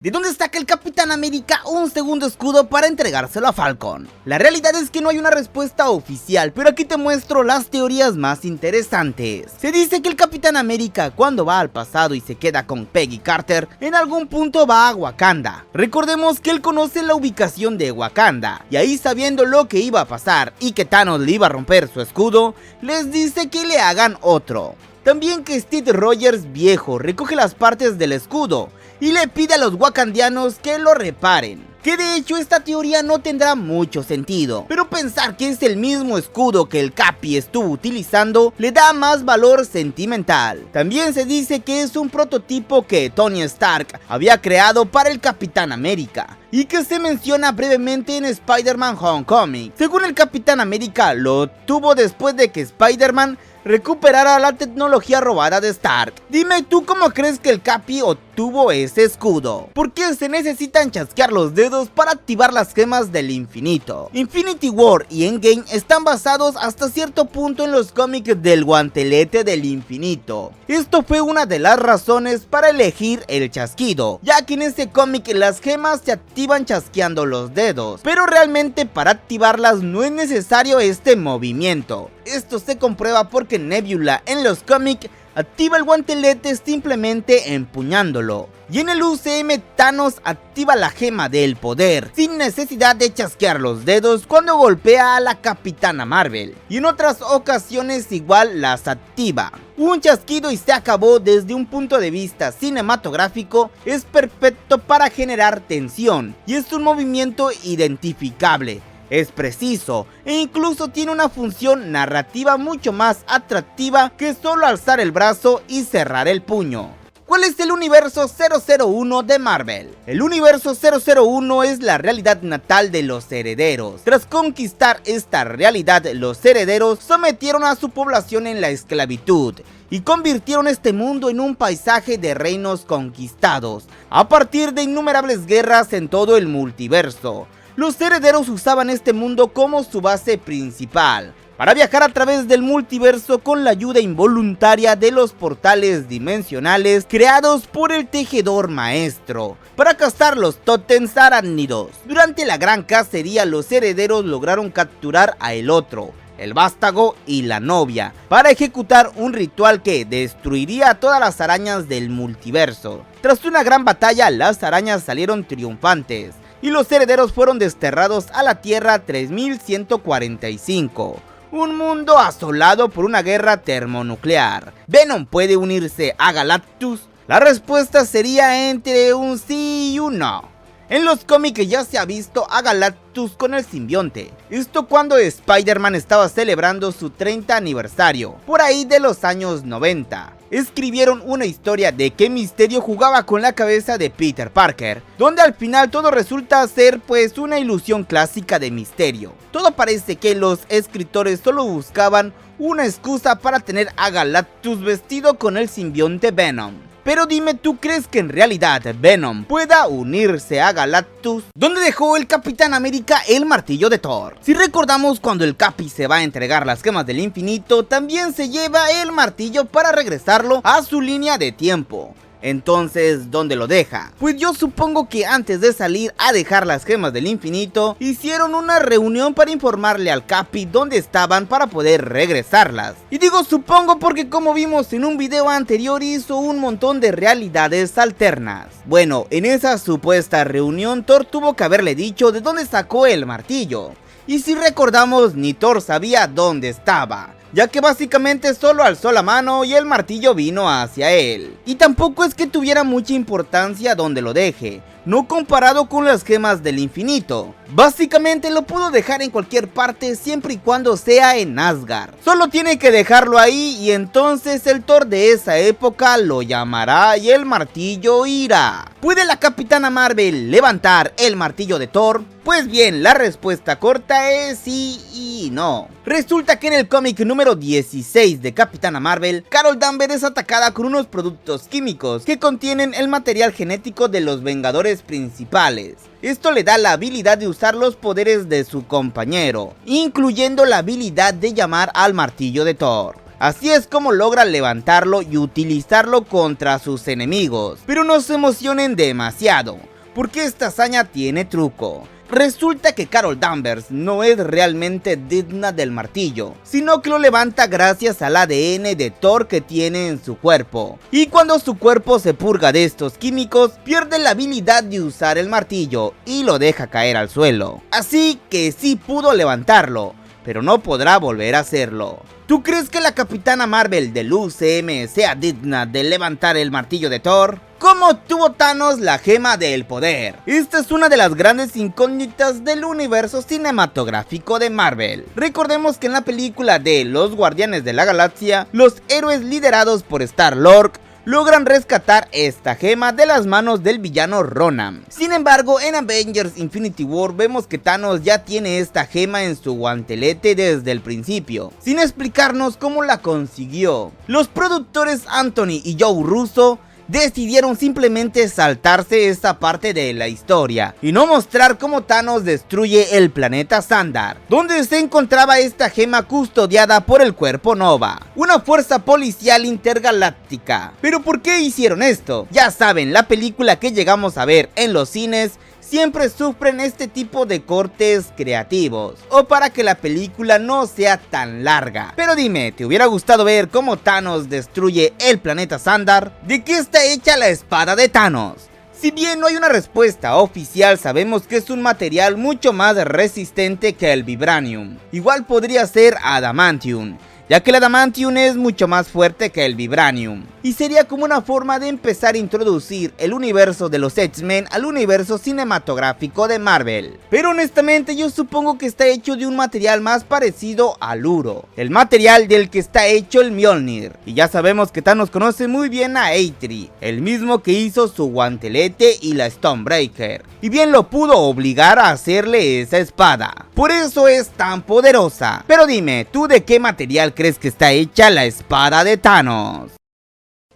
¿De dónde saca el Capitán América un segundo escudo para entregárselo a Falcon? La realidad es que no hay una respuesta oficial, pero aquí te muestro las teorías más interesantes. Se dice que el Capitán América, cuando va al pasado y se queda con Peggy Carter, en algún punto va a Wakanda. Recordemos que él conoce la ubicación de Wakanda, y ahí, sabiendo lo que iba a pasar y que Thanos le iba a romper su escudo, les dice que le hagan otro. También que Steve Rogers viejo recoge las partes del escudo y le pide a los wakandianos que lo reparen. Que de hecho esta teoría no tendrá mucho sentido, pero pensar que es el mismo escudo que el Capi estuvo utilizando le da más valor sentimental. También se dice que es un prototipo que Tony Stark había creado para el Capitán América y que se menciona brevemente en Spider-Man Homecoming. Según el Capitán América, lo obtuvo después de que Spider-Man recuperara la tecnología robada de Stark. Dime tú cómo crees que el Capi obtuvo ese escudo. ¿Por qué se necesitan chasquear los dedos para activar las gemas del infinito? Infinity War y Endgame están basados hasta cierto punto en los cómics del guantelete del infinito. Esto fue una de las razones para elegir el chasquido, ya que en ese cómic las gemas se activan chasqueando los dedos, pero realmente para activarlas no es necesario este movimiento. Esto se comprueba porque Nebula en los cómics activa el guantelete simplemente empuñándolo. Y en el UCM Thanos activa la gema del poder sin necesidad de chasquear los dedos cuando golpea a la Capitana Marvel. Y en otras ocasiones igual las activa. Un chasquido y se acabó. Desde un punto de vista cinematográfico es perfecto para generar tensión y es un movimiento identificable. Es preciso e incluso tiene una función narrativa mucho más atractiva que solo alzar el brazo y cerrar el puño. ¿Cuál es el universo 001 de Marvel? El universo 001 es la realidad natal de los herederos. Tras conquistar esta realidad, los herederos sometieron a su población en la esclavitud y convirtieron este mundo en un paisaje de reinos conquistados, a partir de innumerables guerras en todo el multiverso. Los herederos usaban este mundo como su base principal, para viajar a través del multiverso con la ayuda involuntaria de los portales dimensionales creados por el tejedor maestro, para cazar los tótems arácnidos. Durante la gran cacería, los herederos lograron capturar a el otro, el vástago y la novia, para ejecutar un ritual que destruiría a todas las arañas del multiverso. Tras una gran batalla, las arañas salieron triunfantes y los herederos fueron desterrados a la Tierra 3145, un mundo asolado por una guerra termonuclear. ¿Venom puede unirse a Galactus? La respuesta sería entre un sí y un no. En los cómics ya se ha visto a Galactus con el simbionte, esto cuando Spider-Man estaba celebrando su 30 aniversario, por ahí de los años 90. Escribieron una historia de que Mysterio jugaba con la cabeza de Peter Parker, donde al final todo resulta ser pues una ilusión clásica de Mysterio. Todo parece que los escritores solo buscaban una excusa para tener a Galactus vestido con el simbionte Venom. Pero dime, ¿tú crees que en realidad Venom pueda unirse a Galactus? ¿Dónde dejó el Capitán América el martillo de Thor? Si recordamos, cuando el Capi se va a entregar las gemas del infinito, también se lleva el martillo para regresarlo a su línea de tiempo. Entonces, ¿dónde lo deja? Pues yo supongo que antes de salir a dejar las gemas del infinito, hicieron una reunión para informarle al Capi dónde estaban para poder regresarlas. Y digo supongo porque, como vimos en un video anterior, hizo un montón de realidades alternas. Bueno, en esa supuesta reunión Thor tuvo que haberle dicho de dónde sacó el martillo. Y si recordamos, ni Thor sabía dónde estaba, ya que básicamente solo alzó la mano y el martillo vino hacia él. Y tampoco es que tuviera mucha importancia donde lo deje, no comparado con las gemas del infinito. Básicamente lo pudo dejar en cualquier parte siempre y cuando sea en Asgard. Solo tiene que dejarlo ahí y entonces el Thor de esa época lo llamará y el martillo irá. ¿Puede la Capitana Marvel levantar el martillo de Thor? Pues bien, la respuesta corta es sí y no. Resulta que en el cómic número 16 de Capitana Marvel, Carol Danvers es atacada con unos productos químicos que contienen el material genético de los Vengadores principales. Esto le da la habilidad de usar los poderes de su compañero, incluyendo la habilidad de llamar al martillo de Thor. Así es como logra levantarlo y utilizarlo contra sus enemigos. Pero no se emocionen demasiado, porque esta hazaña tiene truco. Resulta que Carol Danvers no es realmente digna del martillo, sino que lo levanta gracias al ADN de Thor que tiene en su cuerpo. Y cuando su cuerpo se purga de estos químicos, pierde la habilidad de usar el martillo y lo deja caer al suelo. Así que sí pudo levantarlo, pero no podrá volver a hacerlo. ¿Tú crees que la Capitana Marvel del UCM sea digna de levantar el martillo de Thor? ¿Cómo obtuvo Thanos la gema del poder? Esta es una de las grandes incógnitas del universo cinematográfico de Marvel. Recordemos que en la película de Los Guardianes de la Galaxia, los héroes liderados por Star-Lord logran rescatar esta gema de las manos del villano Ronan. Sin embargo, en Avengers Infinity War vemos que Thanos ya tiene esta gema en su guantelete desde el principio, sin explicarnos cómo la consiguió. Los productores Anthony y Joe Russo decidieron simplemente saltarse esta parte de la historia y no mostrar cómo Thanos destruye el planeta Xandar, donde se encontraba esta gema custodiada por el Cuerpo Nova, una fuerza policial intergaláctica. ¿Pero por qué hicieron esto? Ya saben, la película que llegamos a ver en los cines siempre sufren este tipo de cortes creativos, o para que la película no sea tan larga. Pero dime, ¿te hubiera gustado ver cómo Thanos destruye el planeta Xandar? ¿De qué está hecha la espada de Thanos? Si bien no hay una respuesta oficial, sabemos que es un material mucho más resistente que el Vibranium. Igual podría ser Adamantium, ya que el Adamantium es mucho más fuerte que el Vibranium, y sería como una forma de empezar a introducir el universo de los X-Men al universo cinematográfico de Marvel. Pero honestamente yo supongo que está hecho de un material más parecido al Uro, el material del que está hecho el Mjolnir, y ya sabemos que Thanos conoce muy bien a Eitri, el mismo que hizo su guantelete y la Stonebreaker, y bien lo pudo obligar a hacerle esa espada. Por eso es tan poderosa. Pero dime, ¿tú de qué material crees que está hecha la espada de Thanos?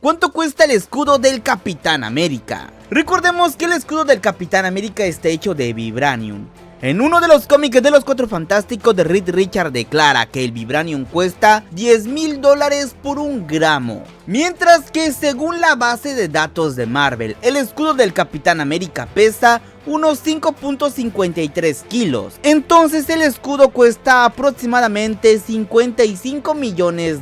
¿Cuánto cuesta el escudo del Capitán América? Recordemos que el escudo del Capitán América está hecho de Vibranium. En uno de los cómics de los Cuatro Fantásticos de Reed Richards declara que el Vibranium cuesta $10,000 por 1 gramo. Mientras que según la base de datos de Marvel, el escudo del Capitán América pesa unos 5.53 kilos. Entonces el escudo cuesta aproximadamente $55 millones.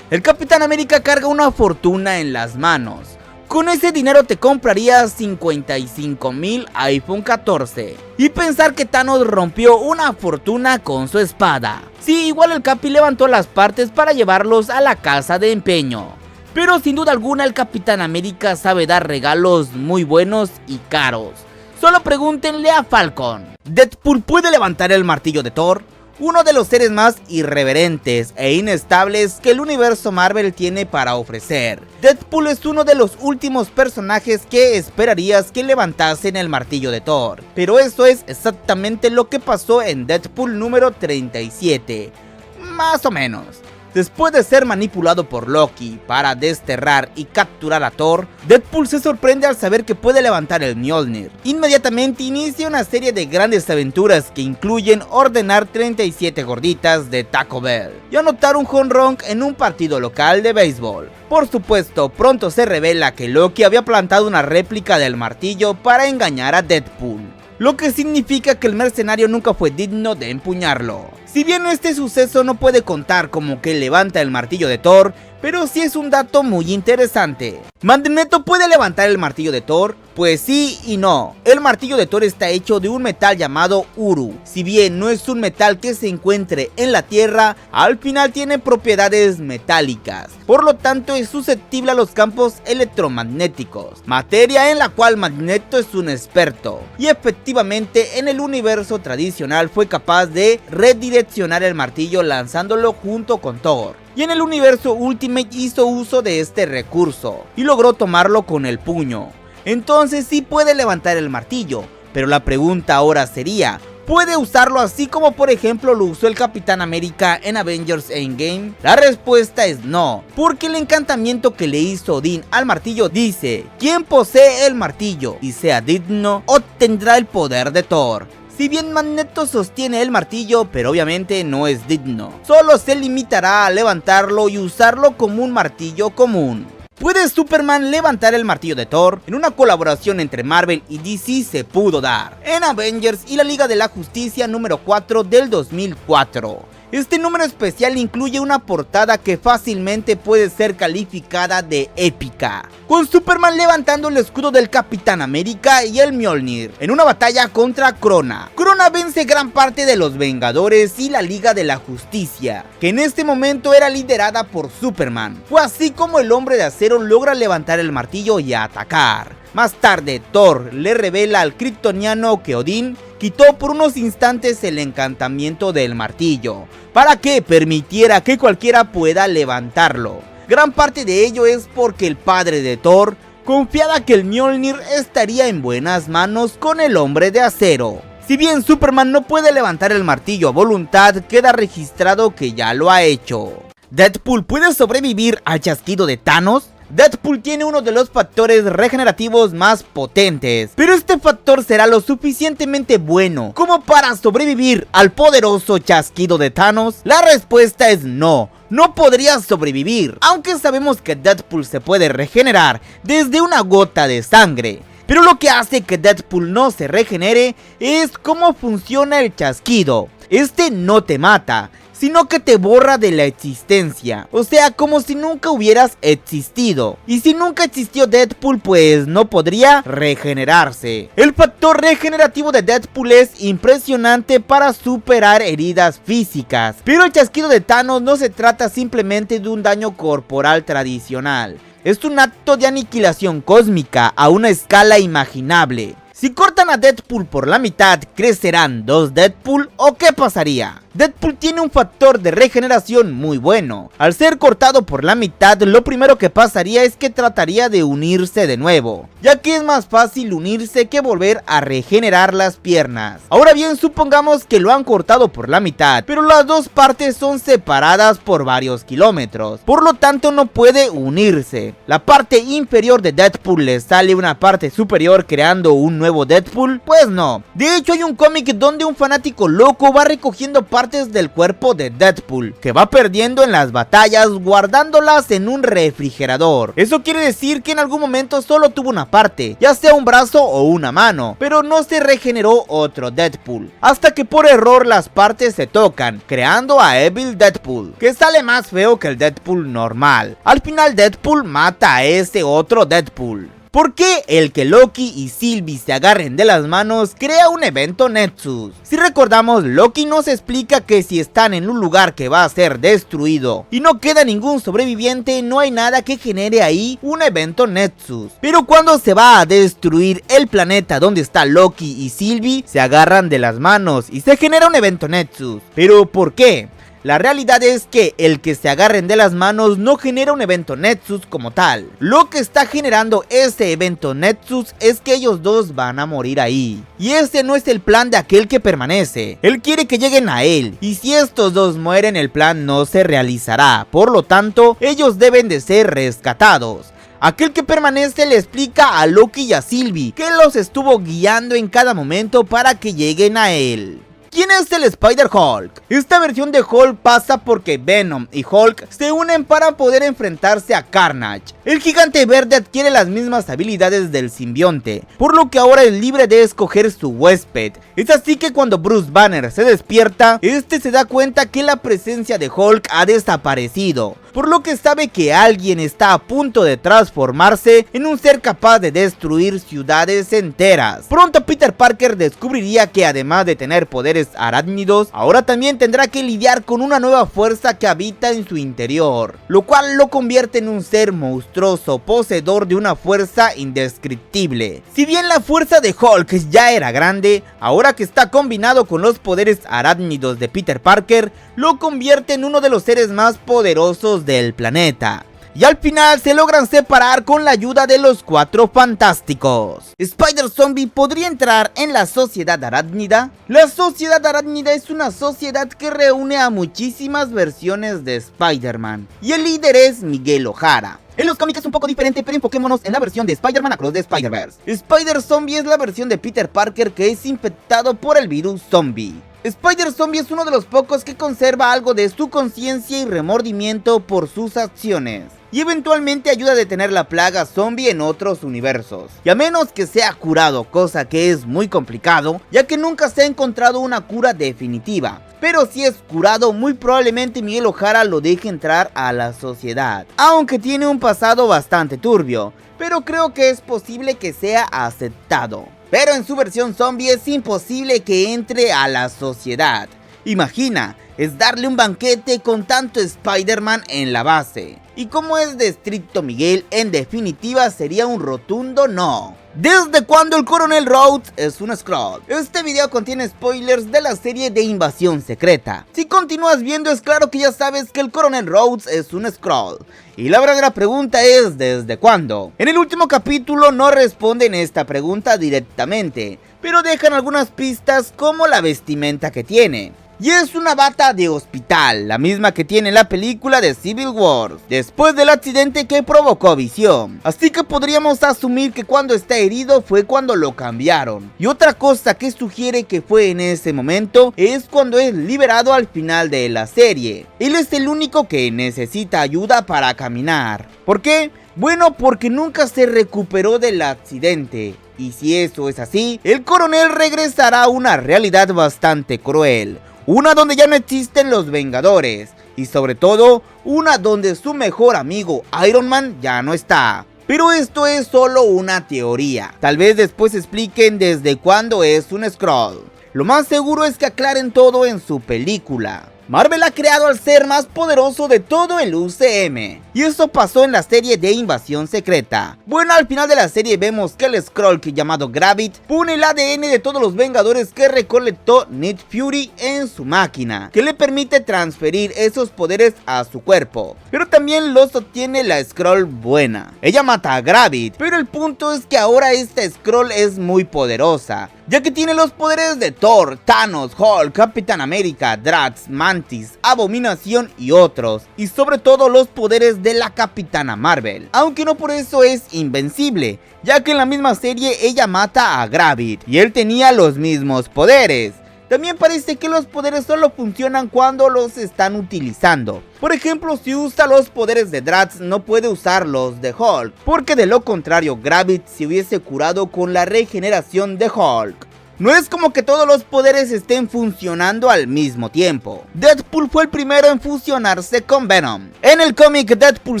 El Capitán América carga una fortuna en las manos. Con ese dinero te comprarías 55,000 iPhone 14. Y pensar que Thanos rompió una fortuna con su espada. Sí, igual el Capi levantó las partes para llevarlos a la casa de empeño. Pero sin duda alguna el Capitán América sabe dar regalos muy buenos y caros. Solo pregúntenle a Falcon. ¿Deadpool puede levantar el martillo de Thor? Uno de los seres más irreverentes e inestables que el universo Marvel tiene para ofrecer. Deadpool es uno de los últimos personajes que esperarías que levantasen el martillo de Thor. Pero eso es exactamente lo que pasó en Deadpool número 37. Más o menos. Después de ser manipulado por Loki para desterrar y capturar a Thor, Deadpool se sorprende al saber que puede levantar el Mjolnir. Inmediatamente inicia una serie de grandes aventuras que incluyen ordenar 37 gorditas de Taco Bell y anotar un home run en un partido local de béisbol. Por supuesto, pronto se revela que Loki había plantado una réplica del martillo para engañar a Deadpool, lo que significa que el mercenario nunca fue digno de empuñarlo. Si bien este suceso no puede contar como que levanta el martillo de Thor, pero sí es un dato muy interesante. ¿Magneto puede levantar el martillo de Thor? Pues sí y no. El martillo de Thor está hecho de un metal llamado Uru. Si bien no es un metal que se encuentre en la tierra, al final tiene propiedades metálicas. Por lo tanto es susceptible a los campos electromagnéticos, materia en la cual Magneto es un experto. Y efectivamente en el universo tradicional fue capaz de redireccionar el martillo lanzándolo junto con Thor. Y en el universo Ultimate hizo uso de este recurso y logró tomarlo con el puño. Entonces sí puede levantar el martillo, pero la pregunta ahora sería, ¿puede usarlo así como por ejemplo lo usó el Capitán América en Avengers Endgame? La respuesta es no, porque el encantamiento que le hizo Odín al martillo dice: quien posee el martillo y sea digno obtendrá el poder de Thor. Si bien Magneto sostiene el martillo, pero obviamente no es digno, solo se limitará a levantarlo y usarlo como un martillo común. ¿Puede Superman levantar el martillo de Thor? En una colaboración entre Marvel y DC se pudo dar, en Avengers y la Liga de la Justicia número 4 del 2004. Este número especial incluye una portada que fácilmente puede ser calificada de épica, con Superman levantando el escudo del Capitán América y el Mjolnir en una batalla contra Krona. Krona vence gran parte de los Vengadores y la Liga de la Justicia, que en este momento era liderada por Superman. Fue así como el Hombre de Acero logra levantar el martillo y atacar. Más tarde, Thor le revela al kryptoniano que Odín quitó por unos instantes el encantamiento del martillo, para que permitiera que cualquiera pueda levantarlo. Gran parte de ello es porque el padre de Thor confiaba que el Mjolnir estaría en buenas manos con el Hombre de Acero. Si bien Superman no puede levantar el martillo a voluntad, queda registrado que ya lo ha hecho. ¿Deadpool puede sobrevivir al chasquido de Thanos? Deadpool tiene uno de los factores regenerativos más potentes, pero este factor será lo suficientemente bueno como para sobrevivir al poderoso chasquido de Thanos. La respuesta es no. No podría sobrevivir, aunque sabemos que Deadpool se puede regenerar desde una gota de sangre. Pero lo que hace que Deadpool no se regenere es cómo funciona el chasquido. Este no te mata, sino que te borra de la existencia, o sea, como si nunca hubieras existido. Y si nunca existió Deadpool, pues no podría regenerarse. El factor regenerativo de Deadpool es impresionante para superar heridas físicas, pero el chasquido de Thanos no se trata simplemente de un daño corporal tradicional. Es un acto de aniquilación cósmica a una escala imaginable. Si cortan a Deadpool por la mitad, ¿crecerán dos Deadpool o qué pasaría? Deadpool tiene un factor de regeneración muy bueno. Al ser cortado por la mitad, lo primero que pasaría es que trataría de unirse de nuevo, ya que es más fácil unirse que volver a regenerar las piernas. Ahora bien, supongamos que lo han cortado por la mitad, pero las dos partes son separadas por varios kilómetros, por lo tanto no puede unirse. La parte inferior de Deadpool le sale una parte superior creando un nuevo Deadpool, pues no. De hecho, hay un cómic donde un fanático loco va recogiendo partes del cuerpo de Deadpool, que va perdiendo en las batallas guardándolas en un refrigerador. Eso quiere decir que en algún momento solo tuvo una parte, ya sea un brazo o una mano, pero no se regeneró otro Deadpool, hasta que por error las partes se tocan, creando a Evil Deadpool, que sale más feo que el Deadpool normal. Al final Deadpool mata a ese otro Deadpool. ¿Por qué el que Loki y Sylvie se agarren de las manos crea un evento Nexus? Si recordamos, Loki nos explica que si están en un lugar que va a ser destruido y no queda ningún sobreviviente, no hay nada que genere ahí un evento Nexus. Pero cuando se va a destruir el planeta donde está Loki y Sylvie, se agarran de las manos y se genera un evento Nexus. ¿Pero por qué? La realidad es que el que se agarren de las manos no genera un evento Nexus como tal. Lo que está generando ese evento Nexus es que ellos dos van a morir ahí. Y ese no es el plan de aquel que permanece. Él quiere que lleguen a él. Y si estos dos mueren, el plan no se realizará. Por lo tanto, ellos deben de ser rescatados. Aquel que permanece le explica a Loki y a Sylvie que los estuvo guiando en cada momento para que lleguen a él. ¿Quién es el Spider-Hulk? Esta versión de Hulk pasa porque Venom y Hulk se unen para poder enfrentarse a Carnage. El gigante verde adquiere las mismas habilidades del simbionte, por lo que ahora es libre de escoger su huésped. Es así que cuando Bruce Banner se despierta, este se da cuenta que la presencia de Hulk ha desaparecido, por lo que sabe que alguien está a punto de transformarse en un ser capaz de destruir ciudades enteras. Pronto Peter Parker descubriría que además de tener poderes arácnidos, ahora también tendrá que lidiar con una nueva fuerza que habita en su interior, lo cual lo convierte en un ser monstruoso, poseedor de una fuerza indescriptible. Si bien la fuerza de Hulk ya era grande, ahora que está combinado con los poderes arácnidos de Peter Parker, lo convierte en uno de los seres más poderosos del planeta. Y al final se logran separar con la ayuda de los Cuatro Fantásticos. ¿Spider-Zombie podría entrar en la Sociedad Arácnida? La Sociedad Arácnida es una sociedad que reúne a muchísimas versiones de Spider-Man, y el líder es Miguel O'Hara. En los cómics es un poco diferente, pero enfoquémonos en la versión de Spider-Man Across the Spider-Verse. Spider-Zombie es la versión de Peter Parker que es infectado por el virus zombie. Spider-Zombie es uno de los pocos que conserva algo de su conciencia y remordimiento por sus acciones, y eventualmente ayuda a detener la plaga zombie en otros universos, y a menos que sea curado, cosa que es muy complicado, ya que nunca se ha encontrado una cura definitiva. Pero si es curado, muy probablemente Miguel O'Hara lo deje entrar a la sociedad, aunque tiene un pasado bastante turbio, pero creo que es posible que sea aceptado. Pero en su versión zombie es imposible que entre a la sociedad. Imagina, es darle un banquete con tanto Spider-Man en la base. Y como es de estricto Miguel, en definitiva sería un rotundo no. ¿Desde cuándo el Coronel Rhodes es un Skrull? Este video contiene spoilers de la serie de Invasión Secreta. Si continúas viendo, es claro que ya sabes que el Coronel Rhodes es un Skrull. Y la verdadera pregunta es ¿desde cuándo? En el último capítulo no responden esta pregunta directamente, pero dejan algunas pistas como la vestimenta que tiene. Y es una bata de hospital, la misma que tiene en la película de Civil War, después del accidente que provocó Visión. Así que podríamos asumir que cuando está herido fue cuando lo cambiaron. Y otra cosa que sugiere que fue en ese momento es cuando es liberado al final de la serie. Él es el único que necesita ayuda para caminar. ¿Por qué? Bueno, porque nunca se recuperó del accidente. Y si eso es así, el coronel regresará a una realidad bastante cruel. Una donde ya no existen los Vengadores, y sobre todo, una donde su mejor amigo Iron Man ya no está. Pero esto es solo una teoría, tal vez después expliquen desde cuándo es un Skrull. Lo más seguro es que aclaren todo en su película. Marvel ha creado al ser más poderoso de todo el UCM, y eso pasó en la serie de Invasión Secreta. Bueno, al final de la serie vemos que el Skrull llamado Gravit pone el ADN de todos los Vengadores que recolectó Nick Fury en su máquina, que le permite transferir esos poderes a su cuerpo. Pero también los obtiene la Skrull buena. Ella mata a Gravit, pero el punto es que ahora esta Skrull es muy poderosa, ya que tiene los poderes de Thor, Thanos, Hulk, Capitán América, Drax, Mantis, Abominación y otros, y sobre todo los poderes de la Capitana Marvel, aunque no por eso es invencible, ya que en la misma serie ella mata a Gravit y él tenía los mismos poderes. También parece que los poderes solo funcionan cuando los están utilizando. Por ejemplo, si usa los poderes de Drax, no puede usar los de Hulk, porque de lo contrario Gravit se hubiese curado con la regeneración de Hulk. No es como que todos los poderes estén funcionando al mismo tiempo. Deadpool fue el primero en fusionarse con Venom. En el cómic Deadpool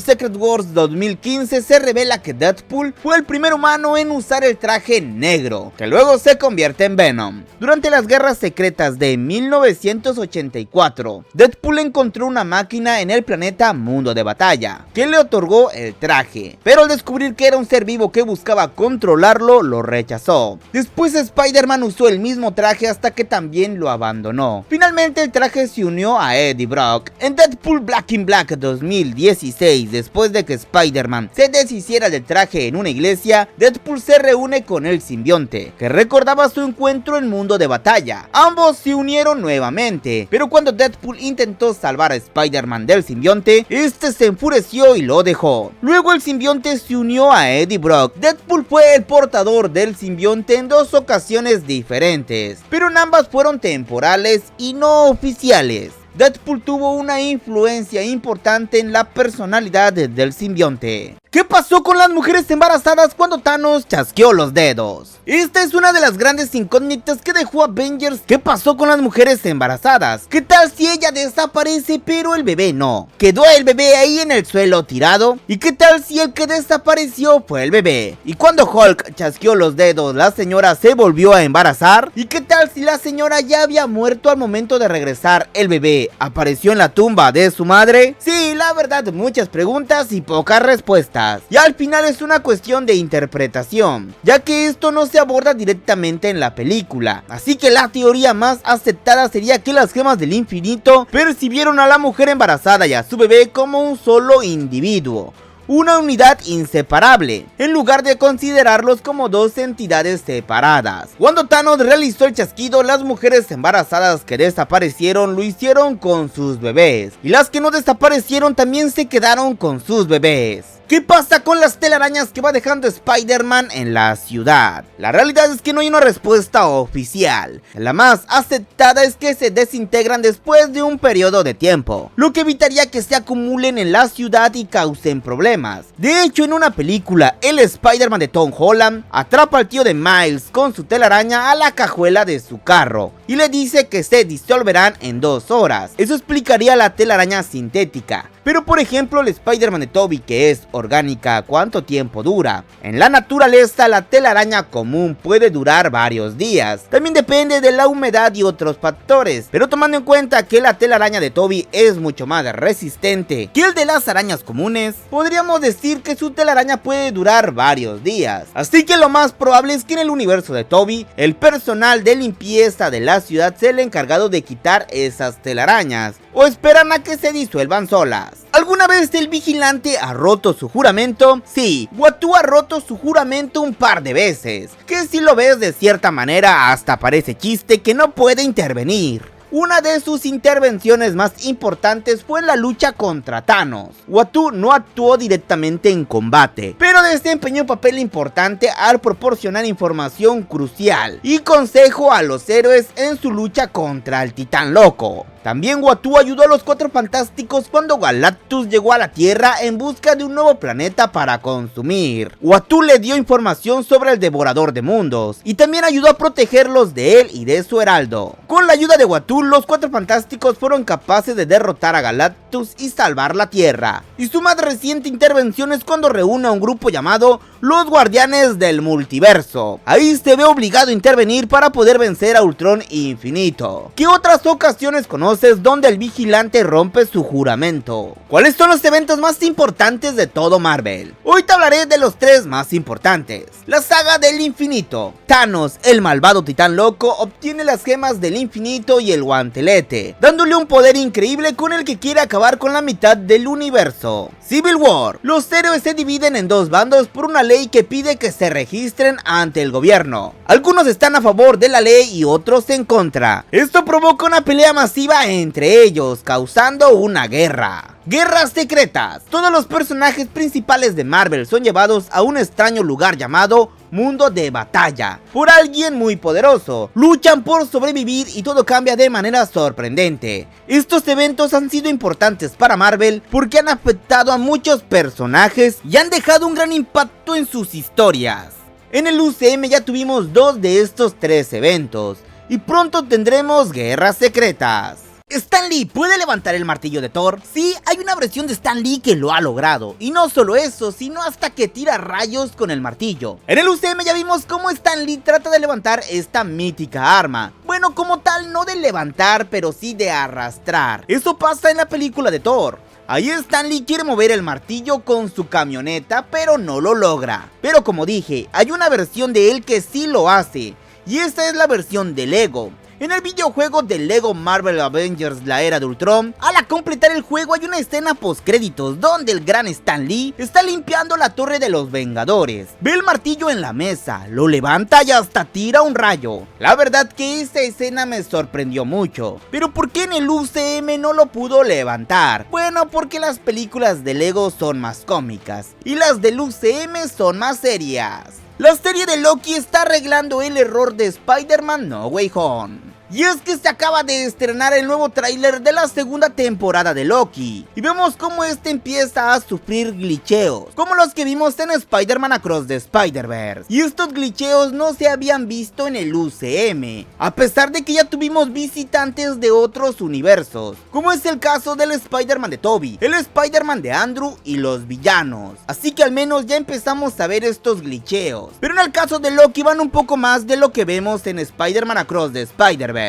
Secret Wars 2015 se revela que Deadpool fue el primer humano en usar el traje negro, que luego se convierte en Venom. Durante las guerras secretas de 1984, Deadpool encontró una máquina en el planeta Mundo de Batalla, que le otorgó el traje, pero al descubrir que era un ser vivo que buscaba controlarlo, lo rechazó. Después Spider-Man usó el mismo traje hasta que también lo abandonó. Finalmente el traje se unió a Eddie Brock. En Deadpool Black in Black 2016, después de que Spider-Man se deshiciera del traje en una iglesia, Deadpool se reúne con el simbionte, que recordaba su encuentro en Mundo de Batalla. Ambos se unieron nuevamente, pero cuando Deadpool intentó salvar a Spider-Man del simbionte, este se enfureció y lo dejó. Luego el simbionte se unió a Eddie Brock. Deadpool fue el portador del simbionte en dos ocasiones diferentes, pero en ambas fueron temporales y no oficiales. Deadpool tuvo una influencia importante en la personalidad del simbionte. ¿Qué pasó con las mujeres embarazadas cuando Thanos chasqueó los dedos? Esta es una de las grandes incógnitas que dejó Avengers. ¿Qué pasó con las mujeres embarazadas? ¿Qué tal si ella desaparece pero el bebé no? ¿Quedó el bebé ahí en el suelo tirado? ¿Y qué tal si el que desapareció fue el bebé? ¿Y cuando Hulk chasqueó los dedos, la señora se volvió a embarazar? ¿Y qué tal si la señora ya había muerto al momento de regresar? ¿El bebé apareció en la tumba de su madre? Sí, la verdad, muchas preguntas y pocas respuestas. Y al final es una cuestión de interpretación, ya que esto no se aborda directamente en la película. Así que la teoría más aceptada sería que las gemas del infinito percibieron a la mujer embarazada y a su bebé como un solo individuo, una unidad inseparable, en lugar de considerarlos como dos entidades separadas. Cuando Thanos realizó el chasquido, las mujeres embarazadas que desaparecieron lo hicieron con sus bebés, y las que no desaparecieron también se quedaron con sus bebés. ¿Qué pasa con las telarañas que va dejando Spider-Man en la ciudad? La realidad es que no hay una respuesta oficial. La más aceptada es que se desintegran después de un periodo de tiempo, lo que evitaría que se acumulen en la ciudad y causen problemas. De hecho, en una película, el Spider-Man de Tom Holland atrapa al tío de Miles con su telaraña a la cajuela de su carro y le dice que se disolverán en 2 horas. Eso explicaría la telaraña sintética. Pero por ejemplo el Spider-Man de Tobey, que es orgánica, ¿cuánto tiempo dura? En la naturaleza la telaraña común puede durar varios días. También depende de la humedad y otros factores, pero tomando en cuenta que la telaraña de Tobey es mucho más resistente que el de las arañas comunes, podríamos decir que su telaraña puede durar varios días. Así que lo más probable es que en el universo de Tobey, el personal de limpieza de la ciudad sea el encargado de quitar esas telarañas, o esperan a que se disuelvan solas. ¿Alguna vez el vigilante ha roto su juramento? Sí, Uatu ha roto su juramento un par de veces, que si lo ves de cierta manera hasta parece chiste que no puede intervenir. Una de sus intervenciones más importantes fue en la lucha contra Thanos. Uatu no actuó directamente en combate, pero desempeñó un papel importante al proporcionar información crucial y consejo a los héroes en su lucha contra el Titán Loco. También Uatu ayudó a los Cuatro Fantásticos cuando Galactus llegó a la Tierra en busca de un nuevo planeta para consumir. Uatu le dio información sobre el Devorador de Mundos y también ayudó a protegerlos de él y de su heraldo. Con la ayuda de Uatu, los Cuatro Fantásticos fueron capaces de derrotar a Galactus y salvar la Tierra. Y su más reciente intervención es cuando reúne a un grupo llamado los Guardianes del Multiverso. Ahí se ve obligado a intervenir para poder vencer a Ultron Infinito. ¿Qué otras ocasiones conoces donde el vigilante rompe su juramento? ¿Cuáles son los eventos más importantes de todo Marvel? Hoy te hablaré de los 3 más importantes. La saga del infinito. Thanos, el malvado titán loco, obtiene las gemas del infinito y el guantelete, dándole un poder increíble con el que quiere acabar con la mitad del universo. Civil War. Los héroes se dividen en 2 bandos por una ley que pide que se registren ante el gobierno. Algunos están a favor de la ley y otros en contra. Esto provoca una pelea masiva entre ellos, causando una guerra. Guerras secretas. Todos los personajes principales de Marvel son llevados a un extraño lugar llamado Mundo de Batalla por alguien muy poderoso. Luchan por sobrevivir y todo cambia de manera sorprendente. Estos eventos han sido importantes para Marvel porque han afectado a muchos personajes y han dejado un gran impacto en sus historias. En el UCM ya tuvimos 2 de estos 3 eventos y pronto tendremos guerras secretas. ¿Stan Lee puede levantar el martillo de Thor? Sí, hay una versión de Stan Lee que lo ha logrado. Y no solo eso, sino hasta que tira rayos con el martillo. En el UCM ya vimos cómo Stan Lee trata de levantar esta mítica arma. Bueno, como tal, no de levantar, pero sí de arrastrar. Eso pasa en la película de Thor. Ahí Stan Lee quiere mover el martillo con su camioneta, pero no lo logra. Pero como dije, hay una versión de él que sí lo hace. Y esta es la versión de Lego. En el videojuego de Lego Marvel Avengers La Era de Ultron, al completar el juego hay una escena post créditos donde el gran Stan Lee está limpiando la torre de los Vengadores. Ve el martillo en la mesa, lo levanta y hasta tira un rayo. La verdad que esta escena me sorprendió mucho. Pero ¿por qué en el UCM no lo pudo levantar? Bueno, porque las películas de Lego son más cómicas y las del UCM son más serias. La serie de Loki está arreglando el error de Spider-Man No Way Home. Y es que se acaba de estrenar el nuevo tráiler de la segunda temporada de Loki. Y vemos cómo este empieza a sufrir glitcheos, como los que vimos en Spider-Man Across the Spider-Verse. Y estos glitcheos no se habían visto en el UCM, a pesar de que ya tuvimos visitantes de otros universos, como es el caso del Spider-Man de Tobey, el Spider-Man de Andrew y los villanos. Así que al menos ya empezamos a ver estos glitcheos. Pero en el caso de Loki van un poco más de lo que vemos en Spider-Man Across the Spider-Verse.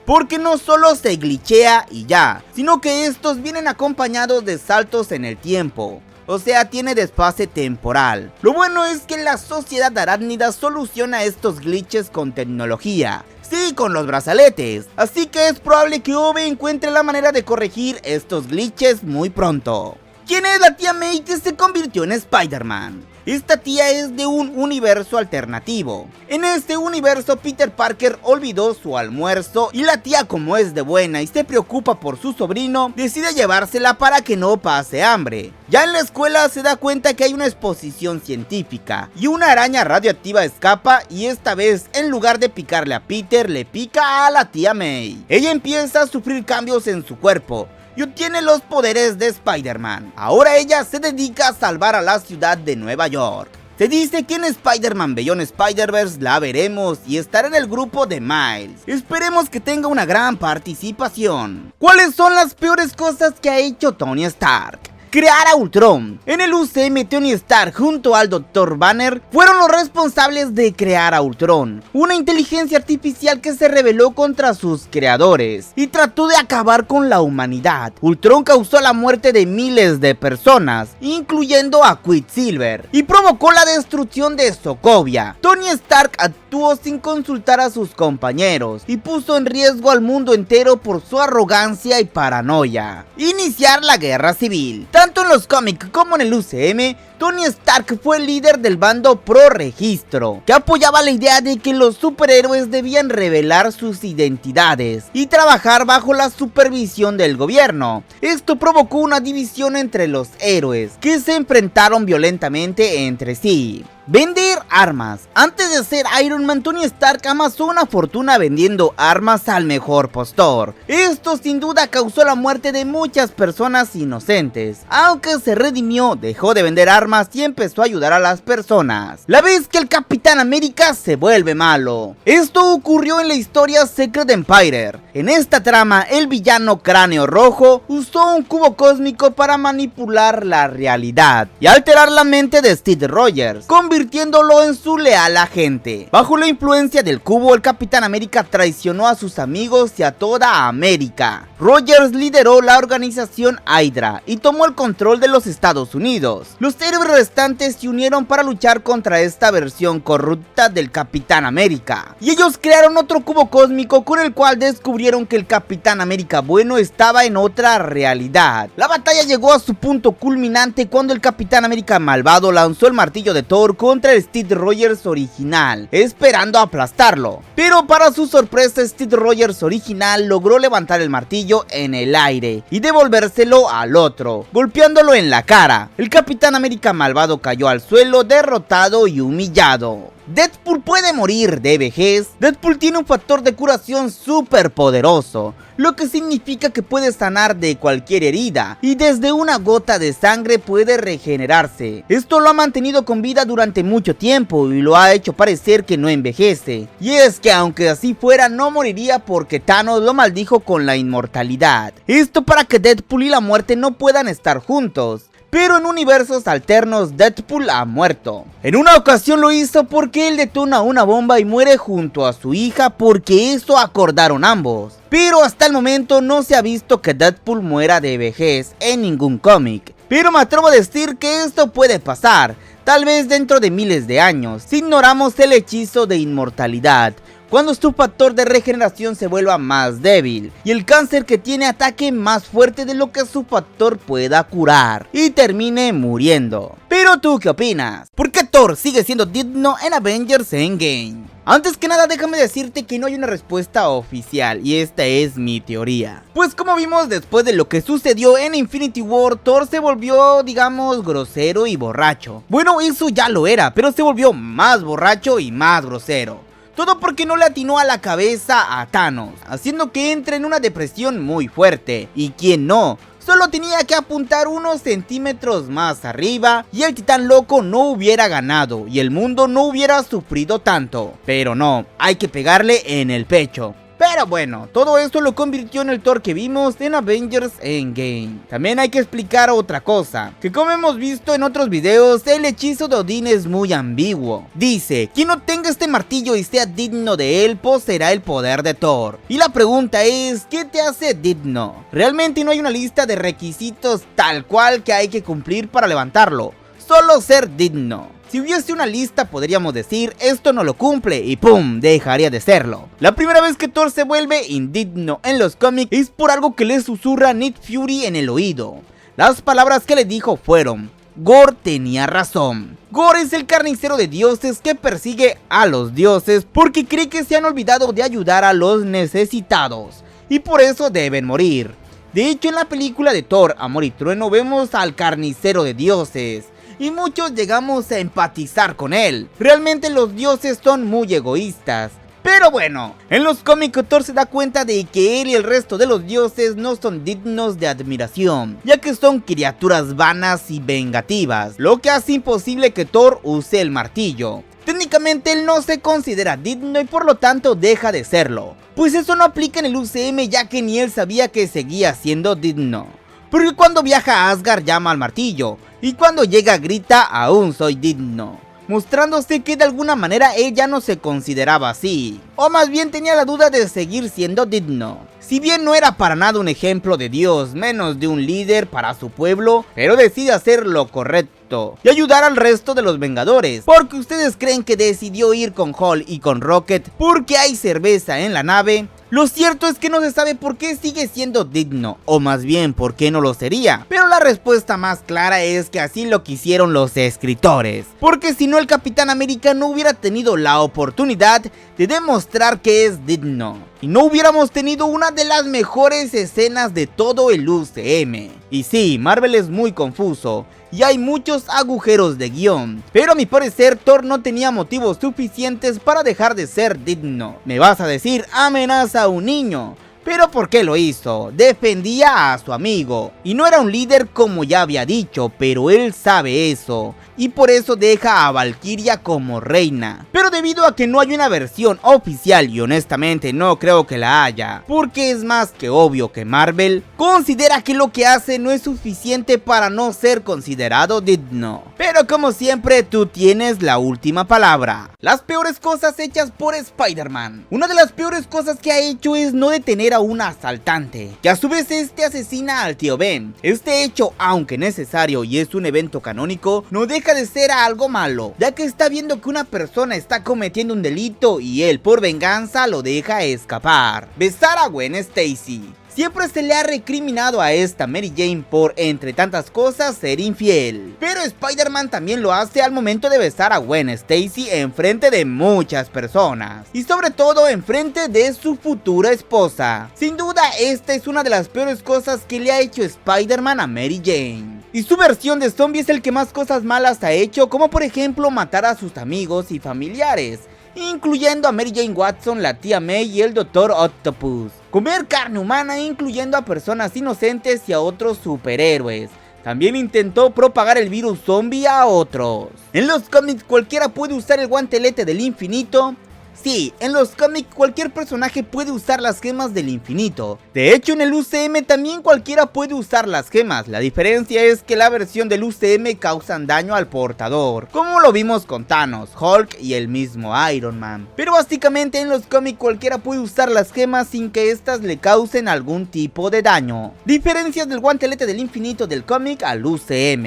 Porque no solo se glitchea y ya, sino que estos vienen acompañados de saltos en el tiempo. O sea, tiene desfase temporal. Lo bueno es que la sociedad arácnida soluciona estos glitches con tecnología. Sí, con los brazaletes. Así que es probable que Ove encuentre la manera de corregir estos glitches muy pronto. ¿Quién es la tía May que se convirtió en Spider-Man? Esta tía es de un universo alternativo. En este universo Peter Parker olvidó su almuerzo y la tía, como es de buena y se preocupa por su sobrino, decide llevársela para que no pase hambre. Ya en la escuela se da cuenta que hay una exposición científica y una araña radioactiva escapa, y esta vez en lugar de picarle a Peter le pica a la tía May. Ella empieza a sufrir cambios en su cuerpo y obtiene los poderes de Spider-Man. Ahora ella se dedica a salvar a la ciudad de Nueva York. Se dice que en Spider-Man Beyond Spider-Verse la veremos y estará en el grupo de Miles. Esperemos que tenga una gran participación. ¿Cuáles son las peores cosas que ha hecho Tony Stark? Crear a Ultron. En el UCM, Tony Stark junto al Dr. Banner fueron los responsables de crear a Ultron, una inteligencia artificial que se rebeló contra sus creadores y trató de acabar con la humanidad. Ultron causó la muerte de miles de personas, incluyendo a Quicksilver, y provocó la destrucción de Sokovia. Tony Stark actuó sin consultar a sus compañeros y puso en riesgo al mundo entero por su arrogancia y paranoia. Iniciar la guerra civil. Tanto en los cómics como en el UCM, Tony Stark fue el líder del bando pro registro, que apoyaba la idea de que los superhéroes debían revelar sus identidades y trabajar bajo la supervisión del gobierno. Esto provocó una división entre los héroes, que se enfrentaron violentamente entre sí. Vender armas. Antes de ser Iron Man, Tony Stark amasó una fortuna vendiendo armas al mejor postor. Esto sin duda causó la muerte de muchas personas inocentes. Aunque se redimió, dejó de vender armas y empezó a ayudar a las personas. La vez que el Capitán América se vuelve malo. Esto ocurrió en la historia Secret Empire. En esta trama, el villano Cráneo Rojo usó un cubo cósmico para manipular la realidad y alterar la mente de Steve Rogers, convirtiéndolo en su leal agente. Bajo la influencia del cubo, el Capitán América traicionó a sus amigos y a toda América. Rogers lideró la organización Hydra y tomó el control de los Estados Unidos. Los héroes restantes se unieron para luchar contra esta versión corrupta del Capitán América, y ellos crearon otro cubo cósmico con el cual descubrieron que el Capitán América bueno estaba en otra realidad. La batalla llegó a su punto culminante cuando el Capitán América malvado lanzó el martillo de Thor contra el Steve Rogers original, esperando aplastarlo. Pero para su sorpresa, Steve Rogers original logró levantar el martillo en el aire y devolvérselo al otro, golpeándolo en la cara. El Capitán América malvado cayó al suelo derrotado y humillado. Deadpool puede morir de vejez. Deadpool tiene un factor de curación súper poderoso, lo que significa que puede sanar de cualquier herida y desde una gota de sangre puede regenerarse. Esto lo ha mantenido con vida durante mucho tiempo y lo ha hecho parecer que no envejece. Y es que aunque así fuera, no moriría porque Thanos lo maldijo con la inmortalidad. Esto para que Deadpool y la muerte no puedan estar juntos. Pero en universos alternos, Deadpool ha muerto. En una ocasión lo hizo porque él detona una bomba y muere junto a su hija, porque eso acordaron ambos. Pero hasta el momento no se ha visto que Deadpool muera de vejez en ningún cómic. Pero me atrevo a decir que esto puede pasar, tal vez dentro de miles de años, si ignoramos el hechizo de inmortalidad, cuando su factor de regeneración se vuelva más débil y el cáncer que tiene ataque más fuerte de lo que su factor pueda curar y termine muriendo. Pero ¿tú qué opinas? ¿Por qué Thor sigue siendo digno en Avengers Endgame? Antes que nada, déjame decirte que no hay una respuesta oficial y esta es mi teoría. Pues como vimos, después de lo que sucedió en Infinity War, Thor se volvió, digamos, grosero y borracho. Bueno, eso ya lo era, pero se volvió más borracho y más grosero. Todo porque no le atinó a la cabeza a Thanos, haciendo que entre en una depresión muy fuerte. ¿Y quién no? Solo tenía que apuntar unos centímetros más arriba y el titán loco no hubiera ganado y el mundo no hubiera sufrido tanto. Pero no, hay que pegarle en el pecho. Pero bueno, todo esto lo convirtió en el Thor que vimos en Avengers Endgame. También hay que explicar otra cosa, que como hemos visto en otros videos, el hechizo de Odín es muy ambiguo. Dice, quien no tenga este martillo y sea digno de él, poseerá el poder de Thor. Y la pregunta es, ¿qué te hace digno? Realmente no hay una lista de requisitos tal cual que hay que cumplir para levantarlo, solo ser digno. Si hubiese una lista, podríamos decir, esto no lo cumple y ¡pum!, dejaría de serlo. La primera vez que Thor se vuelve indigno en los cómics es por algo que le susurra Nick Fury en el oído. Las palabras que le dijo fueron: Gorr tenía razón. Gorr es el carnicero de dioses que persigue a los dioses porque cree que se han olvidado de ayudar a los necesitados y por eso deben morir. De hecho, en la película de Thor, Amor y Trueno vemos al carnicero de dioses y muchos llegamos a empatizar con él. Realmente los dioses son muy egoístas. Pero bueno, en los cómics Thor se da cuenta de que él y el resto de los dioses no son dignos de admiración, ya que son criaturas vanas y vengativas, lo que hace imposible que Thor use el martillo. Técnicamente él no se considera digno y por lo tanto deja de serlo, pues eso no aplica en el UCM ya que ni él sabía que seguía siendo digno. Porque cuando viaja a Asgard llama al martillo, y cuando llega grita aún soy digno, mostrándose que de alguna manera él ya no se consideraba así, o más bien tenía la duda de seguir siendo digno. Si bien no era para nada un ejemplo de Dios, menos de un líder para su pueblo, pero decide hacer lo correcto y ayudar al resto de los Vengadores, porque ustedes creen que decidió ir con Hulk y con Rocket porque hay cerveza en la nave. Lo cierto es que no se sabe por qué sigue siendo digno, o más bien por qué no lo sería, pero la respuesta más clara es que así lo quisieron los escritores, porque si no el Capitán América no hubiera tenido la oportunidad de demostrar que es digno, y no hubiéramos tenido una de las mejores escenas de todo el UCM. Y sí, Marvel es muy confuso, y hay muchos agujeros de guión, pero a mi parecer Thor no tenía motivos suficientes para dejar de ser digno. Me vas a decir, amenaza a un niño, pero ¿por qué lo hizo? Defendía a su amigo, y no era un líder como ya había dicho, pero él sabe eso, y por eso deja a Valkyria como reina. Pero debido a que no hay una versión oficial, y honestamente no creo que la haya, porque es más que obvio que Marvel considera que lo que hace no es suficiente para no ser considerado digno. Pero como siempre, tú tienes la última palabra. Las peores cosas hechas por Spider-Man. Una de las peores cosas que ha hecho es no detener a un asaltante, que a su vez asesina al tío Ben. Este hecho, aunque necesario y es un evento canónico, no deja de ser algo malo, ya que está viendo que una persona está cometiendo un delito y él por venganza lo deja escapar. Besar a Gwen Stacy. Siempre se le ha recriminado a esta Mary Jane por, entre tantas cosas, ser infiel. Pero Spider-Man también lo hace al momento de besar a Gwen Stacy en frente de muchas personas. Y sobre todo en frente de su futura esposa. Sin duda, esta es una de las peores cosas que le ha hecho Spider-Man a Mary Jane. Y su versión de zombie es el que más cosas malas ha hecho, como por ejemplo matar a sus amigos y familiares, incluyendo a Mary Jane Watson, la tía May y el Dr. Octopus. Comer carne humana, incluyendo a personas inocentes y a otros superhéroes. También intentó propagar el virus zombie a otros. En los cómics cualquiera puede usar el guantelete del infinito. Sí, en los cómics cualquier personaje puede usar las gemas del infinito. De hecho, en el UCM también cualquiera puede usar las gemas. La diferencia es que la versión del UCM causan daño al portador, como lo vimos con Thanos, Hulk y el mismo Iron Man. Pero básicamente en los cómics cualquiera puede usar las gemas sin que estas le causen algún tipo de daño. Diferencias del guantelete del infinito del cómic al UCM.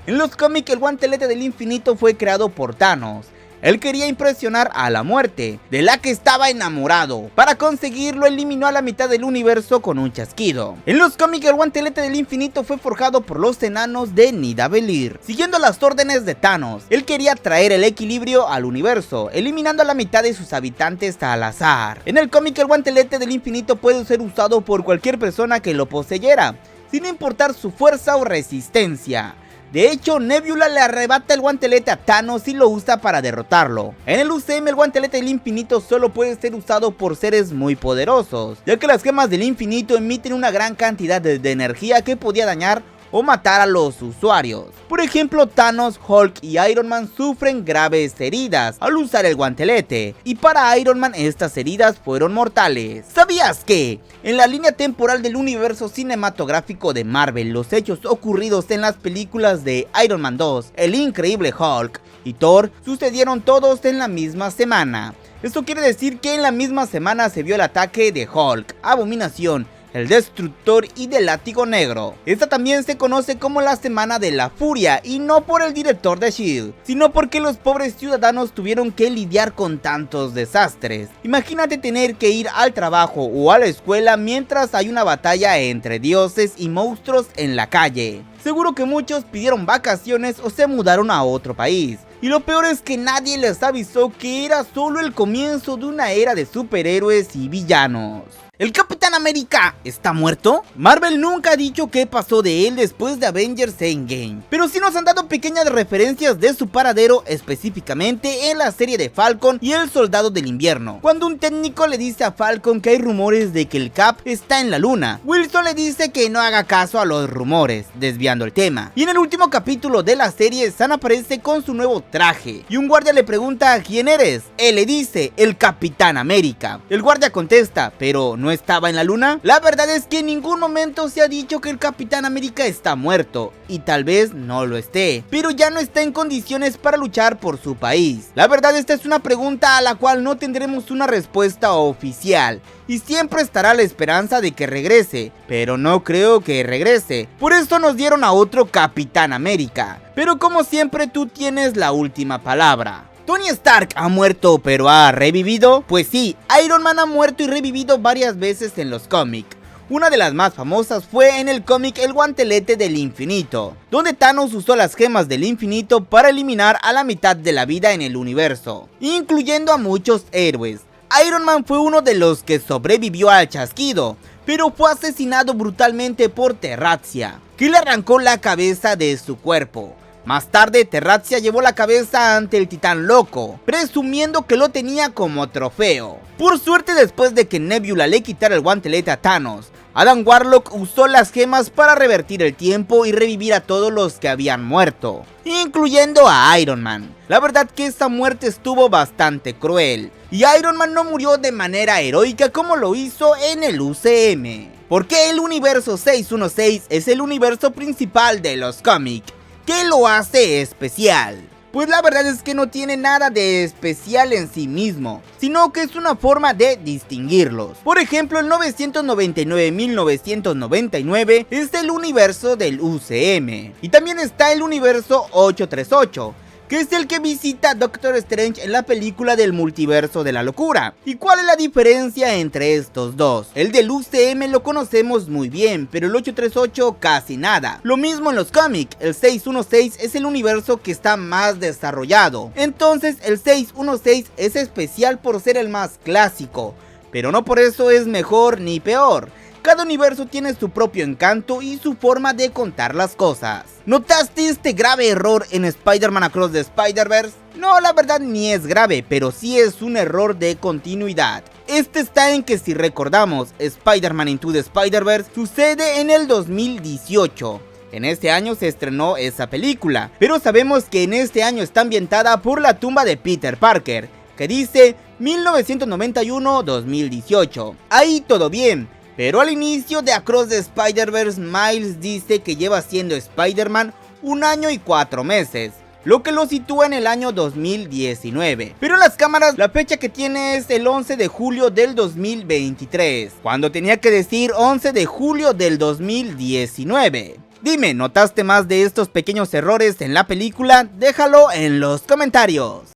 En los cómics el guantelete del infinito fue creado por Thanos. Él quería impresionar a la muerte, de la que estaba enamorado. Para conseguirlo eliminó a la mitad del universo con un chasquido. En los cómics el guantelete del infinito fue forjado por los enanos de Nidavellir, siguiendo las órdenes de Thanos. Él quería traer el equilibrio al universo, eliminando a la mitad de sus habitantes al azar. En el cómic el guantelete del infinito puede ser usado por cualquier persona que lo poseyera, sin importar su fuerza o resistencia. De hecho, Nebula le arrebata el guantelete a Thanos y lo usa para derrotarlo. En el UCM el guantelete del infinito solo puede ser usado por seres muy poderosos, ya que las gemas del infinito emiten una gran cantidad de energía que podía dañar o matar a los usuarios. Por ejemplo, Thanos, Hulk y Iron Man sufren graves heridas al usar el guantelete, y para Iron Man estas heridas fueron mortales. ¿Sabías que en la línea temporal del universo cinematográfico de Marvel, los hechos ocurridos en las películas de Iron Man 2, El Increíble Hulk y Thor sucedieron todos en la misma semana? Esto quiere decir que en la misma semana se vio el ataque de Hulk, Abominación el Destructor y del Látigo Negro. Esta también se conoce como la Semana de la Furia, y no por el director de S.H.I.E.L.D., sino porque los pobres ciudadanos tuvieron que lidiar con tantos desastres. Imagínate tener que ir al trabajo o a la escuela mientras hay una batalla entre dioses y monstruos en la calle. Seguro que muchos pidieron vacaciones o se mudaron a otro país. Y lo peor es que nadie les avisó que era solo el comienzo de una era de superhéroes y villanos. ¿El Capitán América está muerto? Marvel nunca ha dicho qué pasó de él después de Avengers Endgame, pero sí nos han dado pequeñas referencias de su paradero, específicamente en la serie de Falcon y el Soldado del Invierno. Cuando un técnico le dice a Falcon que hay rumores de que el Cap está en la luna, Wilson le dice que no haga caso a los rumores, desviando el tema. Y en el último capítulo de la serie, Sam aparece con su nuevo traje, y un guardia le pregunta ¿quién eres? Él le dice, el Capitán América. El guardia contesta, pero ¿no estaba en la luna? La verdad es que en ningún momento se ha dicho que el Capitán América está muerto, y tal vez no lo esté, pero ya no está en condiciones para luchar por su país. La verdad, esta es una pregunta a la cual no tendremos una respuesta oficial, y siempre estará la esperanza de que regrese, pero no creo que regrese. Por eso nos dieron a otro Capitán América, pero como siempre tú tienes la última palabra. ¿Tony Stark ha muerto pero ha revivido? Pues sí, Iron Man ha muerto y revivido varias veces en los cómics. Una de las más famosas fue en el cómic El Guantelete del Infinito, donde Thanos usó las gemas del infinito para eliminar a la mitad de la vida en el universo, incluyendo a muchos héroes. Iron Man fue uno de los que sobrevivió al chasquido, pero fue asesinado brutalmente por Terrazia, que le arrancó la cabeza de su cuerpo. Más tarde, Terrazia llevó la cabeza ante el Titán Loco, presumiendo que lo tenía como trofeo. Por suerte, después de que Nebula le quitara el guantelete a Thanos, Adam Warlock usó las gemas para revertir el tiempo y revivir a todos los que habían muerto, incluyendo a Iron Man. La verdad que esta muerte estuvo bastante cruel, y Iron Man no murió de manera heroica como lo hizo en el UCM, porque el universo 616 es el universo principal de los cómics. ¿Qué lo hace especial? Pues la verdad es que no tiene nada de especial en sí mismo, sino que es una forma de distinguirlos. Por ejemplo, el 999-1999 es el universo del UCM, y también está el universo 838, que es el que visita Doctor Strange en la película del multiverso de la locura. ¿Y cuál es la diferencia entre estos dos? El del UCM lo conocemos muy bien, pero el 838 casi nada. Lo mismo en los cómics, el 616 es el universo que está más desarrollado. Entonces el 616 es especial por ser el más clásico, pero no por eso es mejor ni peor. Cada universo tiene su propio encanto y su forma de contar las cosas. ¿Notaste este grave error en Spider-Man Across the Spider-Verse? No, la verdad ni es grave, pero sí es un error de continuidad. Este está en que, si recordamos, Spider-Man Into the Spider-Verse sucede en el 2018. En este año se estrenó esa película, pero sabemos que en este año está ambientada por la tumba de Peter Parker, que dice 1991-2018. Ahí todo bien. Pero al inicio de Across the Spider-Verse, Miles dice que lleva siendo Spider-Man 1 año y 4 meses, lo que lo sitúa en el año 2019. Pero en las cámaras la fecha que tiene es el 11 de julio del 2023, cuando tenía que decir 11 de julio del 2019. Dime, ¿notaste más de estos pequeños errores en la película? Déjalo en los comentarios.